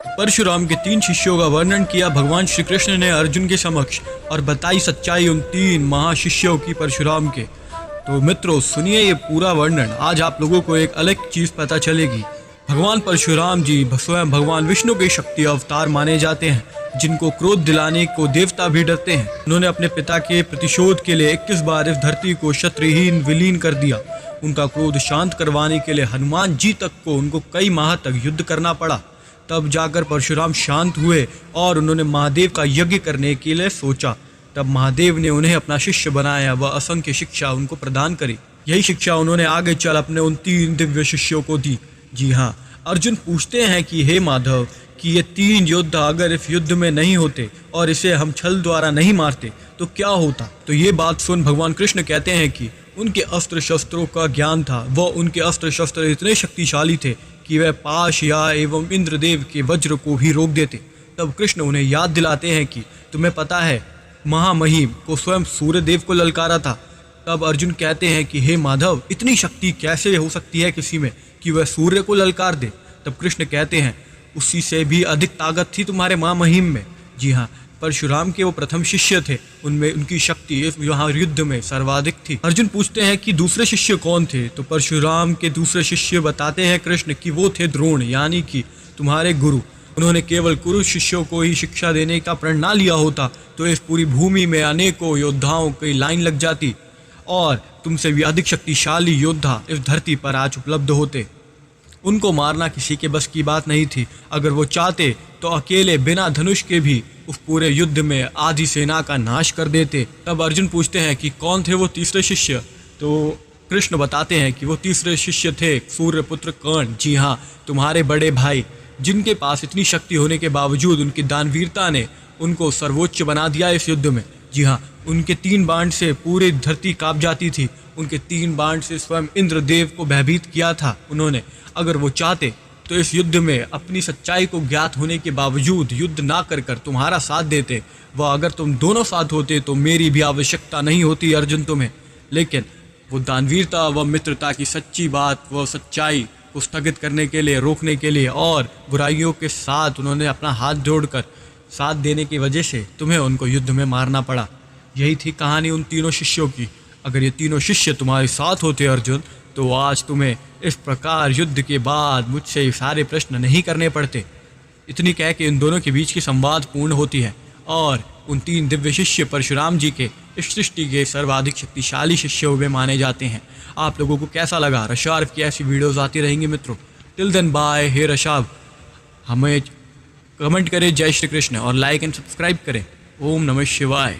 परशुराम के 3 शिष्यों का वर्णन किया भगवान श्री कृष्ण ने अर्जुन के समक्ष और बताई सच्चाई उन 3 महाशिष्यों की परशुराम के। तो मित्रों सुनिए ये पूरा वर्णन। आज आप लोगों को एक अलग चीज़ पता चलेगी। भगवान परशुराम जी स्वयं भगवान विष्णु के शक्ति अवतार माने जाते हैं, जिनको क्रोध दिलाने को देवता भी डरते हैं। उन्होंने अपने पिता के प्रतिशोध के लिए 21 बार इस धरती को क्षत्रहीन विलीन कर दिया। उनका क्रोध शांत करवाने के लिए हनुमान जी तक को उनको कई माह तक युद्ध करना पड़ा। तब जाकर परशुराम शांत हुए और उन्होंने महादेव का यज्ञ करने के लिए सोचा। तब महादेव ने उन्हें अपना शिष्य बनाया व असंख्य शिक्षा उनको प्रदान करी। यही शिक्षा उन्होंने आगे चल अपने उन 3 दिव्य शिष्यों को दी। जी हाँ, अर्जुन पूछते हैं कि हे माधव कि ये 3 योद्धा अगर इस युद्ध में नहीं होते और इसे हम छल द्वारा नहीं मारते तो क्या होता। तो ये बात सुन भगवान कृष्ण कहते हैं कि उनके अस्त्र शस्त्रों का ज्ञान था। वह उनके अस्त्र शस्त्र इतने शक्तिशाली थे कि वह पाश या एवं इंद्रदेव के वज्र को भी रोक देते। तब कृष्ण उन्हें याद दिलाते हैं कि तुम्हें पता है महामहिम को स्वयं सूर्यदेव को ललकारा था। तब अर्जुन कहते हैं कि हे माधव इतनी शक्ति कैसे हो सकती है किसी में कि वह सूर्य को ललकार दे। तब कृष्ण कहते हैं उसी से भी अधिक ताकत थी तुम्हारे महामहिम में। जी हाँ, परशुराम के वो प्रथम शिष्य थे, उनमें उनकी शक्ति यहाँ युद्ध में सर्वाधिक थी। अर्जुन पूछते हैं कि दूसरे शिष्य कौन थे। तो परशुराम के दूसरे शिष्य बताते हैं कृष्ण कि वो थे द्रोण, यानी कि तुम्हारे गुरु। उन्होंने केवल कुरु शिष्यों को ही शिक्षा देने का प्रण ना लिया होता तो इस पूरी भूमि में अनेकों योद्धाओं की लाइन लग जाती और तुमसे भी अधिक शक्तिशाली योद्धा इस धरती पर आज उपलब्ध होते। उनको मारना किसी के बस की बात नहीं थी। अगर वो चाहते तो अकेले बिना धनुष के भी उस पूरे युद्ध में आधी सेना का नाश कर देते। तब अर्जुन पूछते हैं कि कौन थे वो तीसरे शिष्य। तो कृष्ण बताते हैं कि वो तीसरे शिष्य थे सूर्यपुत्र कर्ण। जी हाँ, तुम्हारे बड़े भाई, जिनके पास इतनी शक्ति होने के बावजूद उनकी दानवीरता ने उनको सर्वोच्च बना दिया इस युद्ध में। जी हाँ, उनके 3 बाण से पूरी धरती कांप जाती थी। उनके 3 बाण से स्वयं इंद्रदेव को भयभीत किया था उन्होंने। अगर वो चाहते तो इस युद्ध में अपनी सच्चाई को ज्ञात होने के बावजूद युद्ध ना कर तुम्हारा साथ देते। वह अगर तुम दोनों साथ होते तो मेरी भी आवश्यकता नहीं होती अर्जुन तुम्हें। लेकिन वो दानवीरता व मित्रता की सच्ची बात, वो सच्चाई को स्थगित करने के लिए, रोकने के लिए और बुराइयों के साथ उन्होंने अपना हाथ जोड़कर साथ देने की वजह से तुम्हें उनको युद्ध में मारना पड़ा। यही थी कहानी उन 3 शिष्यों की। अगर ये 3 शिष्य तुम्हारे साथ होते अर्जुन तो आज तुम्हें इस प्रकार युद्ध के बाद मुझसे सारे प्रश्न नहीं करने पड़ते। इतनी कह के इन दोनों के बीच की संवाद पूर्ण होती है और उन 3 दिव्य शिष्य परशुराम जी के इस सृष्टि के सर्वाधिक शक्तिशाली शिष्यों में माने जाते हैं। आप लोगों को कैसा लगा? रशार्व की ऐसी वीडियोस आती रहेंगी मित्रों। Till then bye. हे रशार्व, हमें कमेंट करें जय श्री कृष्ण और लाइक एंड सब्सक्राइब करें। ओम नमः शिवाय।